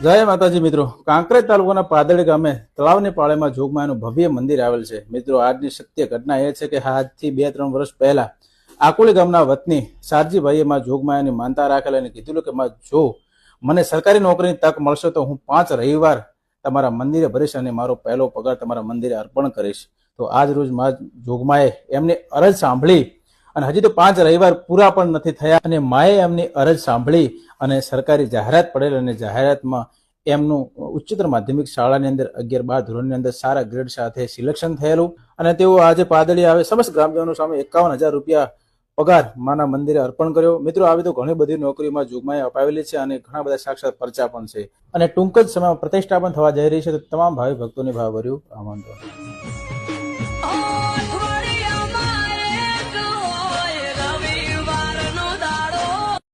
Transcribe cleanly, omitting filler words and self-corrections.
જય માતાજી મિત્રો, કાંકરેજ તાલુકાના પાદળી ગામે તળાવની પાળેમાં જોગમાયાનું ભવ્ય મંદિર આવેલ છે। મિત્રો, આજની સત્ય ઘટના એ છે કે આજથી 2-3 વર્ષ પહેલા આકોલી ગામના વતની શારજીભાઈએ માં જોગમાયાની માનતા રાખેલ અને કીધું કે માં જો મને સરકારી નોકરીની તક મળશે તો હું 5 રવિવાર તમારા મંદિરે ભરીશ અને મારો પહેલો પગાર તમારા મંદિરે અર્પણ કરીશ। તો આજ રોજ માં જોગમાએ એમની અરજ સાંભળી અને હજી તો 5 રવિવાર પૂરા પણ નથી થયા અને માએ એમની અરજ સાંભળી અને સરકારી જાહેરાત પડેલ અને જાહેરાતમાં એમનું ઉચ્ચતર માધ્યમિક શાળાની અંદર 11-12 ધોરણની અંદર સારા ગ્રેડ સાથે સિલેક્શન થયેલું અને તેઓ આજે પાદળી આવે સમસ્ત ગ્રામજનો સામે 51,000 રૂપિયા પગાર માના મંદિરે અર્પણ કર્યો। મિત્રો, આવી તો ઘણી બધી નોકરીમાં જોગમાએ અપાવેલી છે અને ઘણા બધા સાક્ષાત પરચા પણ છે અને ટૂંક જ સમયમાં પ્રતિષ્ઠા પણ થવા જઈ રહી છે। તો તમામ ભાવિ ભક્તોને ભાવભર્યું આમંત્રણ।